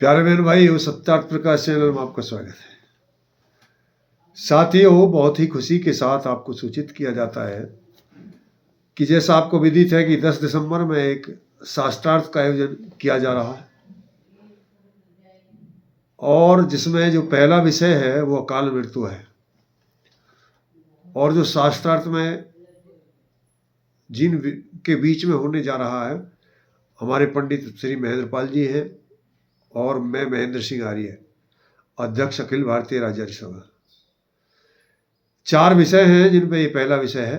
प्यारे बहन भाई, वो सत्यार्थ प्रकाश चैनल में आपका स्वागत है। साथियों, बहुत ही खुशी के साथ आपको सूचित किया जाता है कि जैसा आपको विदित है कि 10 दिसंबर में एक शास्त्रार्थ का आयोजन किया जा रहा है और जिसमें जो पहला विषय है वो अकाल मृत्यु है। और जो शास्त्रार्थ में जिन के बीच में होने जा रहा है, हमारे पंडित श्री महेंद्रपाल जी हैं और मैं महेंद्र सिंह आर्य, अध्यक्ष अखिल भारतीय राज्य सभा। 4 विषय हैं जिनमें ये पहला विषय है,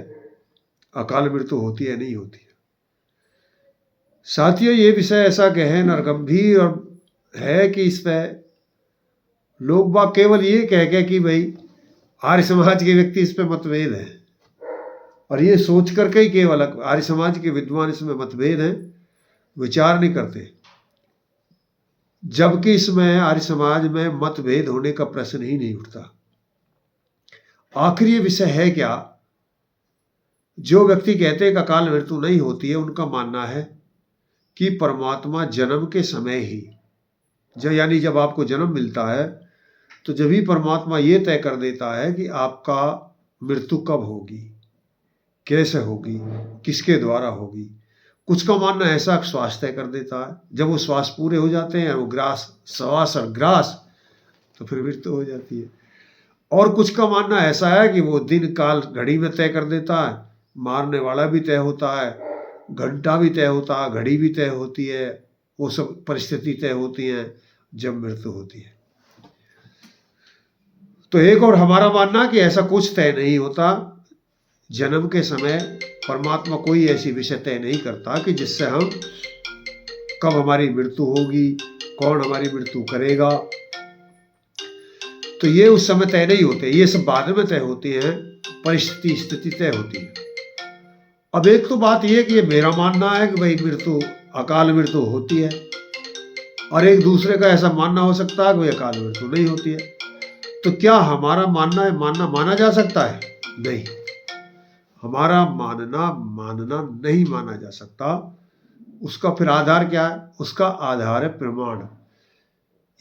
अकाल मृत्यु होती है नहीं होती है। साथियों, ये विषय ऐसा गहन और गंभीर और है कि इस पर लोग बाग केवल ये कह कि भाई आर्य समाज के व्यक्ति इस पर मतभेद है, और ये सोच करके ही केवल आर्य समाज के विद्वान इसमें मतभेद हैं, विचार नहीं करते, जबकि इसमें आर्य समाज में मतभेद होने का प्रश्न ही नहीं उठता। आखिर ये विषय है क्या? जो व्यक्ति कहते हैं कि अकाल मृत्यु नहीं होती है, उनका मानना है कि परमात्मा जन्म के समय ही यानी जब आपको जन्म मिलता है तो जब ही परमात्मा ये तय कर देता है कि आपका मृत्यु कब होगी, कैसे होगी, किसके द्वारा होगी। कुछ का मानना ऐसा श्वास तय कर देता है, जब वो श्वास पूरे हो जाते हैं, वो श्वास और ग्रास, तो फिर मृत्यु हो जाती है। और कुछ का मानना ऐसा है कि वो दिन काल घड़ी में तय कर देता है, मारने वाला भी तय होता है, घंटा भी तय होता है, घड़ी भी तय होती है, वो सब परिस्थिति तय होती हैं जब मृत्यु होती है। तो एक और हमारा मानना कि ऐसा कुछ तय नहीं होता। जन्म के समय परमात्मा कोई ऐसी विषय तय नहीं करता कि जिससे हम कब हमारी मृत्यु होगी, कौन हमारी मृत्यु करेगा, तो ये उस समय तय नहीं होते, ये सब बाद में तय होती हैं, परिस्थिति स्थिति तय होती है। अब एक तो बात ये कि ये मेरा मानना है कि भाई मृत्यु अकाल मृत्यु होती है, और एक दूसरे का ऐसा मानना हो सकता है कि भाई अकाल मृत्यु नहीं होती है। तो क्या हमारा माना जा सकता है? नहीं, हमारा मानना नहीं माना जा सकता। उसका फिर आधार क्या है? उसका आधार है प्रमाण।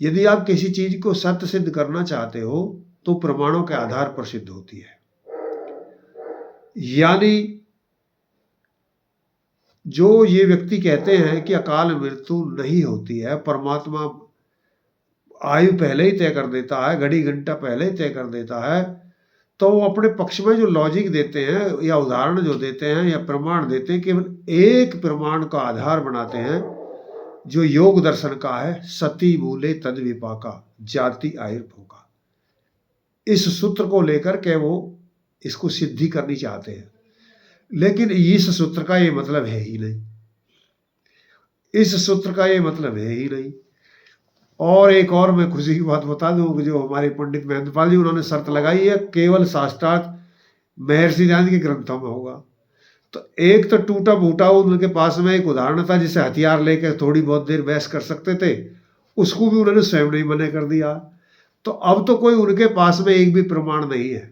यदि आप किसी चीज को सत्य सिद्ध करना चाहते हो तो प्रमाणों के आधार पर सिद्ध होती है। यानी जो ये व्यक्ति कहते हैं कि अकाल मृत्यु नहीं होती है, परमात्मा आयु पहले ही तय कर देता है, घड़ी घंटा पहले ही तय कर देता है, तो वो अपने पक्ष में जो लॉजिक देते हैं या उदाहरण जो देते हैं या प्रमाण देते हैं, केवल एक प्रमाण का आधार बनाते हैं जो योग दर्शन का है, सती मूले तद विपाका जाति आयुर्भोगा। इस सूत्र को लेकर के वो इसको सिद्धि करनी चाहते हैं, लेकिन इस सूत्र का ये मतलब है ही नहीं, इस सूत्र का ये मतलब है ही नहीं। और एक और मैं खुशी की बात बता दूं कि जो हमारे पंडित महेंद्रपाल जी, उन्होंने शर्त लगाई है केवल शास्त्रार्थ महर्षि दयानंद के ग्रंथों में होगा। तो एक तो टूटा फूटा उनके पास में एक उदाहरण था जिसे हथियार लेकर थोड़ी बहुत देर बहस कर सकते थे, उसको भी उन्होंने स्वयं नहीं मना कर दिया। तो अब तो कोई उनके पास में एक भी प्रमाण नहीं है,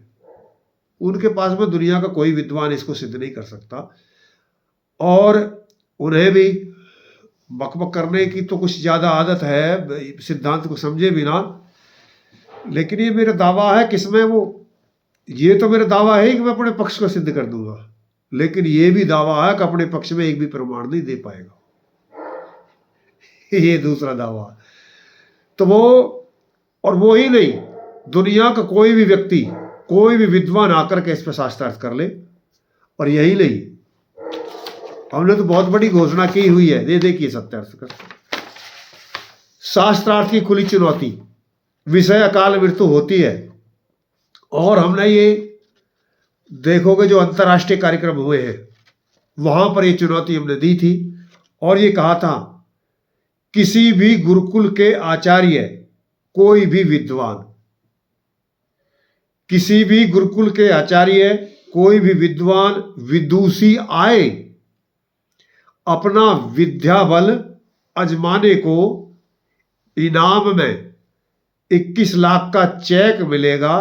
उनके पास में दुनिया का कोई विद्वान इसको सिद्ध नहीं कर सकता। और उन्हें भी बकबक करने की तो कुछ ज्यादा आदत है, सिद्धांत को समझे बिना। लेकिन ये मेरा दावा है किसमें, वो ये तो मेरा दावा है कि मैं अपने पक्ष को सिद्ध कर दूंगा, लेकिन ये भी दावा है कि अपने पक्ष में एक भी प्रमाण नहीं दे पाएगा, ये दूसरा दावा। तो वो ही नहीं, दुनिया का कोई भी व्यक्ति, कोई भी विद्वान आकर के इस पर शास्त्रार्थ कर ले। और यही नहीं, हमने तो बहुत बड़ी घोषणा की हुई है, ये देखिए सत्यार्थ कर शास्त्रार्थ की खुली चुनौती, विषय अकाल मृत्यु होती है। और हमने ये देखोगे जो अंतर्राष्ट्रीय कार्यक्रम हुए हैं वहां पर ये चुनौती हमने दी थी, और ये कहा था किसी भी गुरुकुल के आचार्य, कोई भी विद्वान, किसी भी गुरुकुल के आचार्य, कोई भी विद्वान विदुषी आए, अपना विद्या बल अजमाने को इनाम में 21 लाख का चेक मिलेगा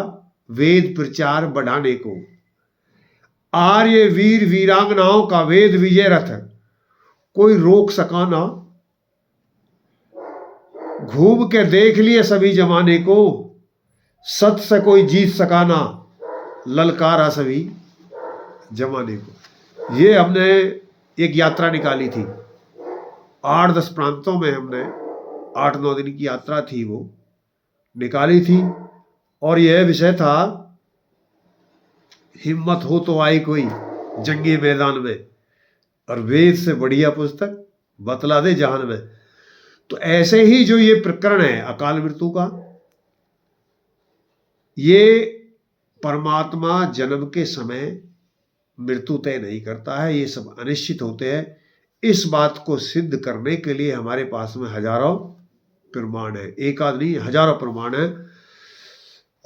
वेद प्रचार बढ़ाने को। आर्य वीर वीरांगनाओं का वेद विजय रथ कोई रोक सका ना। घूम के देख लिए सभी जमाने को, सत से कोई जीत सका ना, ललकारा सभी जमाने को। ये हमने एक यात्रा निकाली थी 8-10 प्रांतों में, हमने 8-9 दिन की यात्रा थी वो निकाली थी, और यह विषय था हिम्मत हो तो आई कोई जंगी मैदान में, और वेद से बढ़िया पुस्तक बतला दे जहान में। तो ऐसे ही जो ये प्रकरण है अकाल मृत्यु का, ये परमात्मा जन्म के समय मृत्यु तय नहीं करता है, ये सब अनिश्चित होते हैं। इस बात को सिद्ध करने के लिए हमारे पास में हजारों प्रमाण है, एक आदमी हजारों प्रमाण है।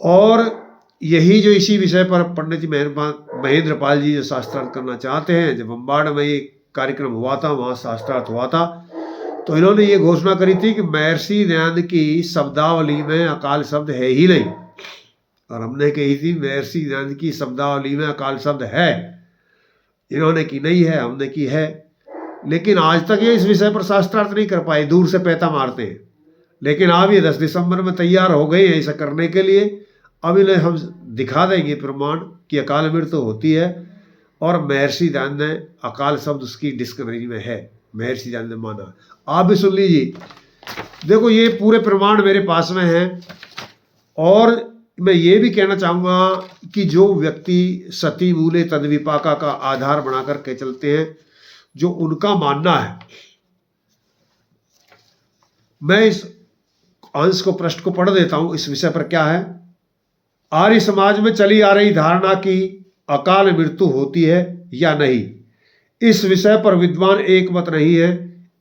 और यही जो इसी विषय पर पंडित जी महेंद्र पाल जी जो शास्त्रार्थ करना चाहते हैं, जब बम्बाड़ में ये कार्यक्रम हुआ था, वहाँ शास्त्रार्थ हुआ था, तो इन्होंने ये घोषणा करी थी कि महर्षि दयानंद की शब्दावली में अकाल शब्द है ही नहीं। और हमने कही थी महर्षि दयानंद की शब्दावली में अकाल शब्द है, इन्होंने की नहीं है, हमने की है। लेकिन आज तक ये इस विषय पर शास्त्रार्थ नहीं कर पाए, दूर से पैता मारते हैं। लेकिन अब ये 10 दिसंबर में तैयार हो गए हैं ऐसा करने के लिए। अब इन्हें हम दिखा देंगे प्रमाण कि अकाल मृत्यु होती है, और महर्षि दयानंद ने अकाल शब्द उसकी डिक्शनरी में है, महर्षि दयानंद ने माना। आप भी सुन लीजिए, देखो ये पूरे प्रमाण मेरे पास में हैं। और मैं ये भी कहना चाहूँगा कि जो व्यक्ति सती मूले तद्विपाका का आधार बना करके चलते हैं, जो उनका मानना है, मैं इस अंश को पृष्ठ को पढ़ देता हूं। इस विषय पर क्या है? आर्य समाज में चली आ रही धारणा की अकाल मृत्यु होती है या नहीं, इस विषय पर विद्वान एक मत नहीं है।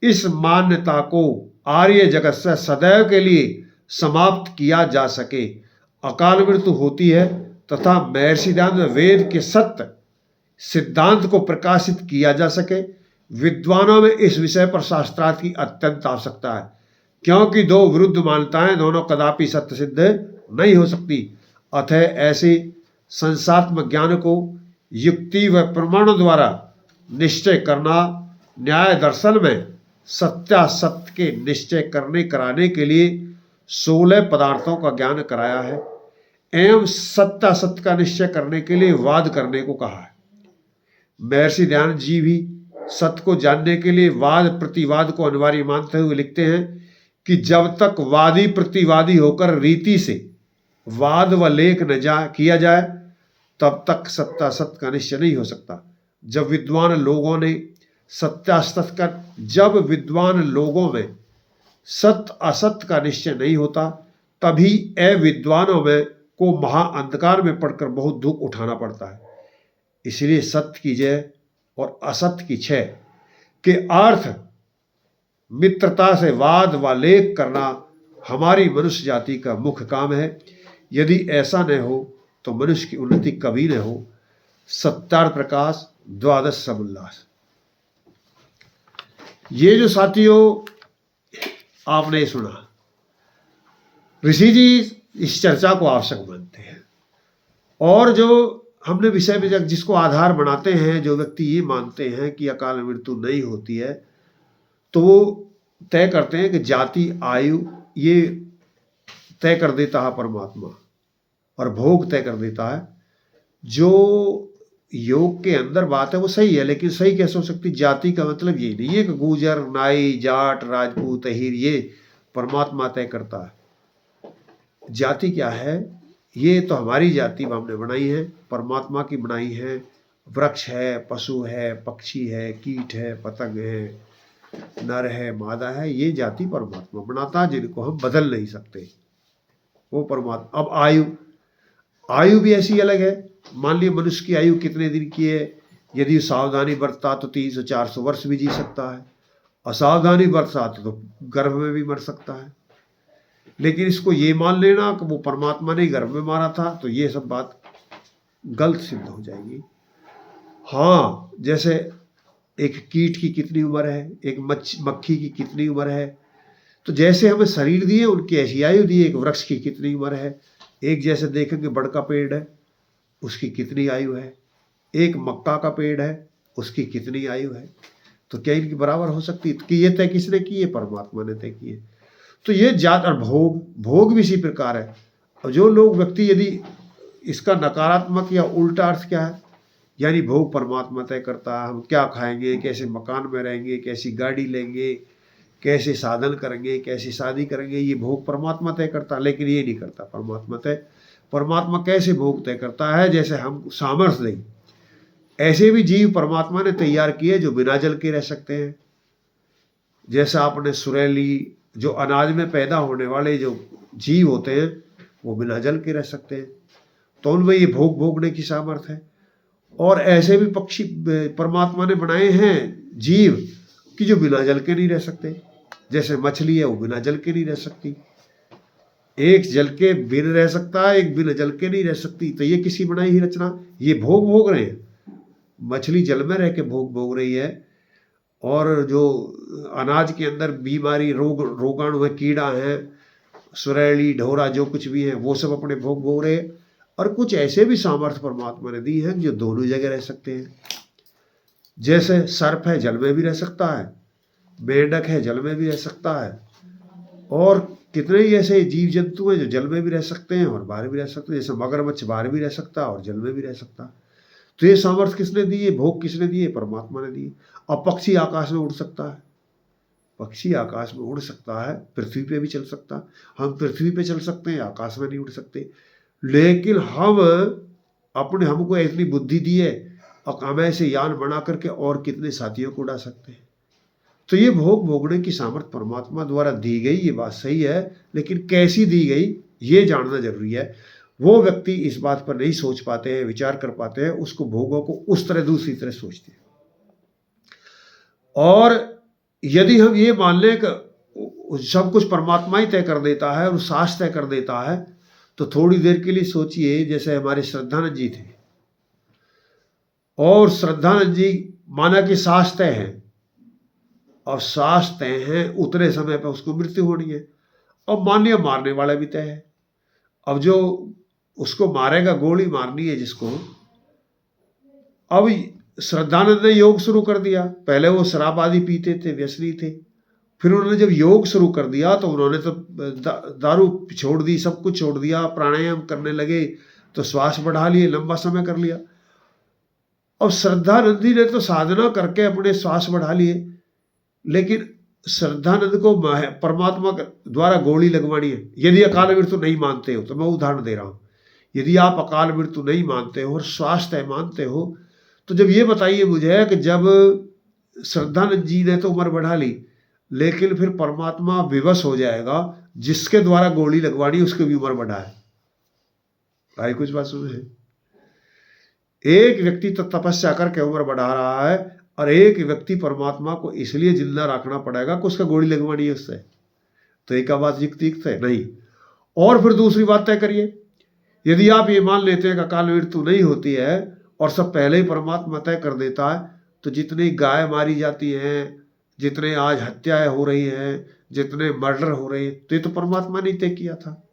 इस मान्यता को आर्य जगत से सदैव के लिए समाप्त किया जा सके। अकाल मृत्यु होती है तथा महर्षि दयानंद वेद के सत्य सिद्धांत को प्रकाशित किया जा सके। विद्वानों में इस विषय पर शास्त्रार्थ की अत्यंत आवश्यकता है, क्योंकि दो विरुद्ध मान्यताएं दोनों कदापि सत्य सिद्ध नहीं हो सकती। अतः ऐसे संसात्मक ज्ञान को युक्ति व प्रमाणों द्वारा निश्चय करना न्याय दर्शन में सत्यासत्य के निश्चय करने कराने के लिए 16 पदार्थों का ज्ञान कराया है, एवं सत्यासत्य का निश्चय करने के लिए वाद करने को कहा है। महर्षि दयानंद जी भी सत्य को जानने के लिए वाद प्रतिवाद को अनिवार्य मानते हुए लिखते हैं कि जब तक वादी प्रतिवादी होकर रीति से वाद व लेख न किया जाए, तब तक सत्यासत्य का निश्चय नहीं हो सकता। जब विद्वान लोगों में सत्य असत्य का निश्चय नहीं होता, तभी अविद्वानों में को महाअंधकार में पड़कर बहुत दुख उठाना पड़ता है। इसलिए सत्य की जय और असत्य की क्षय के अर्थ मित्रता से वाद व लेख करना हमारी मनुष्य जाति का मुख्य काम है। यदि ऐसा न हो तो मनुष्य की उन्नति कभी न हो। सत्यार्थ प्रकाश, द्वादश समुल्लास। ये जो साथियों आपने सुना, ऋषि जी इस चर्चा को आवश्यक मानते हैं, और जो हमने विषय में जिसको आधार बनाते हैं, जो व्यक्ति ये मानते हैं कि अकाल मृत्यु नहीं होती है, तो वो तय करते हैं कि जाति आयु ये तय कर देता है परमात्मा, और भोग तय कर देता है। जो योग के अंदर बात है वो सही है, लेकिन सही कैसे हो सकती? जाति का मतलब ये नहीं है कि गुजर, नाई, जाट, राजपूत, अहीर ये परमात्मा तय करता है। जाति क्या है? ये तो हमारी जाति हमने बनाई है, परमात्मा की बनाई है। वृक्ष है, पशु है, पक्षी है, कीट है, पतंग है, नर है, मादा है, ये जाति परमात्मा बनाता है, जिनको हम बदल नहीं सकते, वो परमात्मा। अब आयु भी ऐसी अलग है। मान लीजिए मनुष्य की आयु कितने दिन की है, यदि सावधानी बरतता तो 300-400 वर्ष भी जी सकता है, असावधानी बरतता तो गर्भ में भी मर सकता है। लेकिन इसको ये मान लेना कि वो परमात्मा ने गर्भ में मारा था, तो ये सब बात गलत सिद्ध हो जाएगी। हाँ, जैसे एक कीट की कितनी उम्र है, एक मक्खी की कितनी उम्र है, तो जैसे हमें शरीर दिए उनकी ऐसी आयु दी। एक वृक्ष की कितनी उम्र है, एक जैसे देखेंगे बड़ का पेड़ है उसकी कितनी आयु है, एक मक्का का पेड़ है उसकी कितनी आयु है, तो क्या इनकी बराबर हो सकती है? कि ये तय किसने की है? परमात्मा ने तय की है। तो ये जात और भोग भी इसी प्रकार है। और जो लोग व्यक्ति यदि इसका नकारात्मक या उल्टा अर्थ क्या है, यानी भोग परमात्मा तय करता है, हम क्या खाएंगे, कैसे मकान में रहेंगे, कैसी गाड़ी लेंगे, कैसे साधन करेंगे, कैसी शादी करेंगे, ये भोग परमात्मा तय करता है। लेकिन ये नहीं करता परमात्मा तय। परमात्मा कैसे भोग तय करता है, जैसे हम सामर्थ्य दें, ऐसे भी जीव परमात्मा ने तैयार किए जो बिना जल के रह सकते हैं। जैसा आपने सुरैली, जो अनाज में पैदा होने वाले जो जीव होते हैं वो बिना जल के रह सकते हैं, तो उनमें ये भोग भोगने की सामर्थ्य है। और ऐसे भी पक्षी परमात्मा ने बनाए हैं जीव कि जो बिना जल के नहीं रह सकते। जैसे मछली है, वो बिना जल के नहीं रह सकती। एक जल के बिन रह सकता है, एक बिना जल के नहीं रह सकती। तो ये किसी बनाई ही रचना, ये भोग भोग रहे हैं। मछली जल में रह के भोग भोग रही है, और जो अनाज के अंदर बीमारी, रोगाणु है, कीड़ा है, सुरैली, ढोरा, जो कुछ भी है, वो सब अपने भोग भोग रहे हैं। और कुछ ऐसे भी सामर्थ्य परमात्मा ने दी है जो दोनों जगह रह सकते हैं। जैसे सर्प है, जल में भी रह सकता है, मेंढक है, जल में भी रह सकता है, और कितने ही ऐसे जीव जंतु हैं जो जल में भी रह सकते हैं और बाहर भी रह सकते हैं। जैसे मगरमच्छ बाहर भी रह सकता है और जल में भी रह सकता है। तो ये सामर्थ्य किसने दिए, भोग किसने दिए, परमात्मा ने दिए। अब पक्षी आकाश में उड़ सकता है, पक्षी आकाश में उड़ सकता है, पृथ्वी पे भी चल सकता है। हम पृथ्वी पे चल सकते हैं, आकाश में नहीं उड़ सकते। लेकिन हमको इतनी बुद्धि दी है, और हम ऐसे यान बना करके और कितने साथियों को उड़ा सकते हैं। तो ये भोग भोगने की सामर्थ्य परमात्मा द्वारा दी गई, ये बात सही है, लेकिन कैसी दी गई ये जानना जरूरी है। वो व्यक्ति इस बात पर नहीं सोच पाते हैं, विचार कर पाते हैं, उसको भोगों को उस तरह दूसरी तरह सोचते हैं। और यदि हम ये मान लें कि सब कुछ परमात्मा ही तय कर देता है और शास्त्र तय कर देता है, तो थोड़ी देर के लिए सोचिए, जैसे हमारे श्रद्धानंद जी थे, और श्रद्धानंद जी माना कि शास्त्र तय है, और शास्त्र तय है, उतने समय पर उसको मृत्यु होनी है। अब मानिए मारने वाला भी तय है, अब जो उसको मारेगा, गोली मारनी है जिसको। अब श्रद्धानंद ने योग शुरू कर दिया। पहले वो शराब आदि पीते थे, व्यसनी थे। फिर उन्होंने जब योग शुरू कर दिया तो उन्होंने तो दारू छोड़ दी, सब कुछ छोड़ दिया, प्राणायाम करने लगे, तो श्वास बढ़ा लिए, लंबा समय कर लिया। अब श्रद्धानंद जी ने तो साधना करके अपने श्वास बढ़ा लिए, लेकिन श्रद्धानंद को परमात्मा द्वारा गोली लगवानी है। यदि अकाल मृत्यु नहीं मानते हो, तो मैं उदाहरण दे रहा हूं, यदि आप अकाल मृत्यु नहीं मानते हो और स्वास्थ्य मानते हो, तो जब ये बताइए मुझे कि जब श्रद्धानंद जी ने तो उम्र बढ़ा ली, लेकिन फिर परमात्मा विवश हो जाएगा, जिसके द्वारा गोली लगवानी उसकी भी उम्र बढ़ाए। भाई कुछ बात सुने, एक व्यक्ति तो तपस्या करके उम्र बढ़ा रहा है, और एक व्यक्ति परमात्मा को इसलिए जिंदा रखना पड़ेगा कि उसका गोली लगवानी है उससे। तो एक बात युक्त है नहीं। और फिर दूसरी बात तय करिए, यदि आप ये मान लेते हैं कि अकाल मृत्यु नहीं होती है और सब पहले ही परमात्मा तय कर देता है, तो जितनी गाय मारी जाती हैं, जितने आज हत्याएं हो रही हैं, जितने मर्डर हो रहे हैं, तो ये तो परमात्मा ने तय किया था।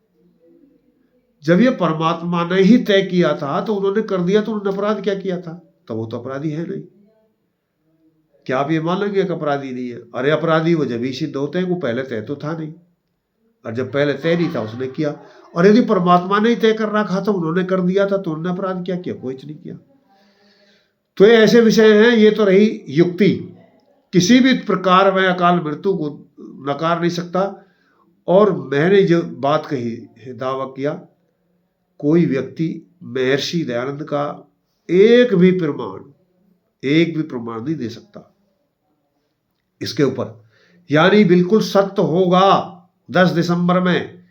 जब ये परमात्मा ने ही तय किया था तो उन्होंने कर दिया, तो उन्होंने अपराध क्या किया था? तो वो तो अपराधी है नहीं। क्या आप ये मान लेंगे कि अपराधी नहीं है? अरे अपराधी वो जब ही सिद्ध होते हैं, वो पहले तय तो था नहीं, और जब पहले तय नहीं था उसने किया। और यदि परमात्मा ने ही तय कर रखा था, उन्होंने कर दिया था, तो उन्होंने अपराध क्या किया? कुछ नहीं किया। तो ये ऐसे विषय हैं। ये तो रही युक्ति, किसी भी प्रकार में अकाल मृत्यु को नकार नहीं सकता। और मैंने जो बात कही है, दावा किया, कोई व्यक्ति महर्षि दयानंद का एक भी प्रमाण नहीं दे सकता इसके ऊपर। यानी बिल्कुल सत्य होगा 10 दिसंबर में,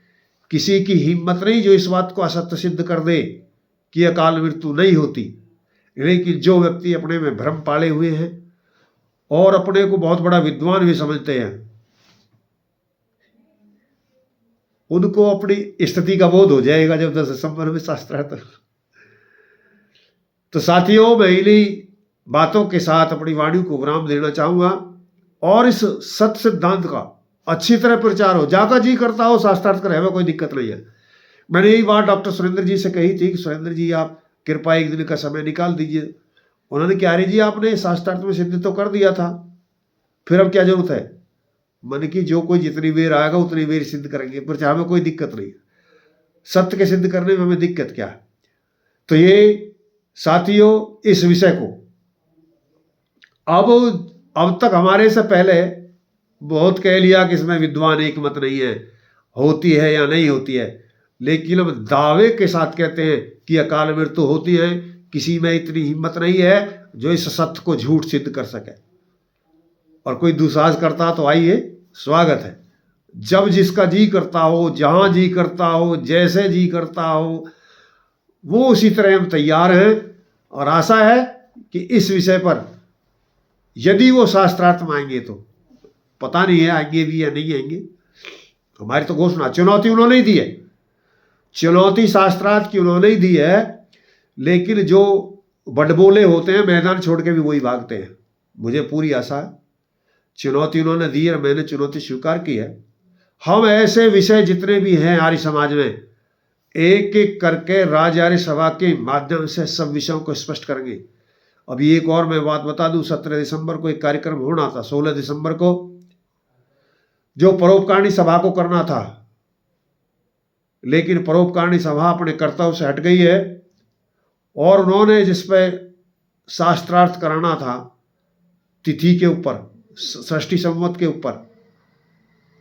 किसी की हिम्मत नहीं जो इस बात को असत्य सिद्ध कर दे कि अकाल मृत्यु नहीं होती। लेकिन जो व्यक्ति अपने में भ्रम पाले हुए हैं और अपने को बहुत बड़ा विद्वान भी समझते हैं, उनको अपनी स्थिति का बोध हो जाएगा जब 10 दिसंबर में शास्त्रार्थ। तो साथियों, मैं इन्हीं बातों के साथ अपनी वाणी को विराम देना चाहूंगा, और इस सत्य सिद्धांत का अच्छी तरह प्रचार हो। जाका जी करता हो शास्त्रार्थ करे, हमें कोई दिक्कत नहीं है। मैंने यही बात डॉक्टर सुरेंद्र जी से कही थी कि सुरेंद्र जी आप कृपया एक दिन का समय निकाल दीजिए। उन्होंने क्या, अरे जी आपने शास्त्रार्थ में सिद्ध तो कर दिया था, फिर अब क्या जरूरत है? मन की जो कोई जितनी बेर आएगा उतनी बेर सिद्ध करेंगे, पर हमें कोई दिक्कत नहीं है। सत्य के सिद्ध करने में हमें दिक्कत क्या है। तो ये साथियों, इस विषय को अब तक हमारे से पहले बहुत कह लिया कि इसमें विद्वान एक मत नहीं है, होती है या नहीं होती है, लेकिन अब दावे के साथ कहते हैं कि अकाल मृत्यु होती है। किसी में इतनी हिम्मत नहीं है जो इस सत्य को झूठ सिद्ध कर सके, और कोई दुसाहस करता तो आइए, स्वागत है। जब जिसका जी करता हो, जहां जी करता हो, जैसे जी करता हो, वो उसी तरह हम तैयार हैं। और आशा है कि इस विषय पर यदि वो शास्त्रार्थ में आएंगे, तो पता नहीं है आएंगे भी या नहीं आएंगे, हमारी तो घोषणा, चुनौती उन्होंने ही दी है, चुनौती शास्त्रार्थ की उन्होंने ही दी है। लेकिन जो बड़बोले होते हैं मैदान छोड़ के भी वही भागते हैं। मुझे पूरी आशा है, चुनौती उन्होंने दी है, मैंने चुनौती स्वीकार की है। हम ऐसे विषय जितने भी हैं आर्य समाज में, एक एक करके राज आर्य सभा के माध्यम से सब विषयों को स्पष्ट करेंगे। अभी एक और मैं बात बता दूं, 17 दिसंबर को एक कार्यक्रम होना था, 16 दिसंबर को जो परोपकारिणी सभा को करना था, लेकिन परोपकारिणी सभा अपने कर्तव्य से हट गई है, और उन्होंने जिस पे शास्त्रार्थ कराना था तिथि के ऊपर, षष्ठी संवत के ऊपर,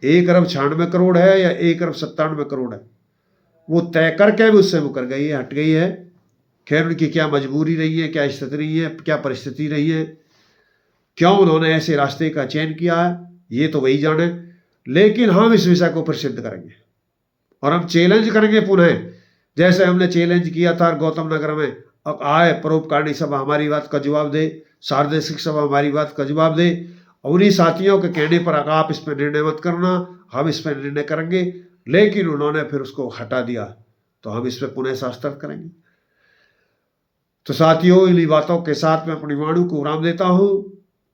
1,96 करोड़ है या 1,97 करोड़ है, वो तय करके भी उससे मुकर गई है, हट गई है। खैर, उनकी क्या मजबूरी रही है, क्या स्थिति रही है, क्या परिस्थिति रही है, क्यों उन्होंने ऐसे रास्ते का चयन किया है, ये तो वही जाने। लेकिन हम इस विषय को प्रसिद्ध करेंगे, और हम चैलेंज करेंगे पुनः, जैसे हमने चैलेंज किया था गौतम नगर में। अब आए परोपकारिणी सभा हमारी बात का जवाब दे, सार्वदेशिक सभा हमारी बात का जवाब दे, और उन्हीं साथियों के कहने पर आप इस पर निर्णय मत करना, हम इस पर निर्णय करेंगे। लेकिन उन्होंने फिर उसको हटा दिया, तो हम इस पर पुनः शास्त्रार्थ करेंगे। तो साथियों, इन्हीं बातों के साथ मैं अपनी वाणी को विराम देता हूं,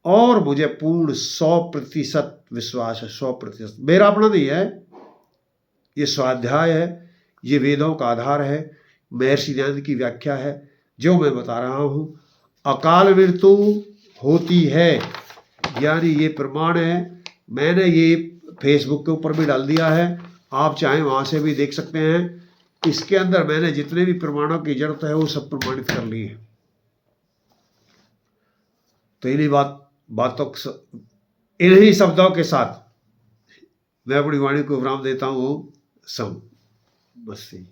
और मुझे पूर्ण 100% विश्वास है, 100%। मेरा अपना नहीं है, ये स्वाध्याय है, ये वेदों का आधार है, महर्षि दयानंद की व्याख्या है जो मैं बता रहा हूं। अकाल मृत्यु होती है, यानी ये प्रमाण है। मैंने ये फेसबुक के ऊपर भी डाल दिया है, आप चाहें वहां से भी देख सकते हैं। इसके अंदर मैंने जितने भी प्रमाणों की जरूरत है वो सब प्रमाणित कर लिए। तो इन्हीं शब्दों के साथ मैं अपनी वाणी को विराम देता हूँ। सम बस्ती।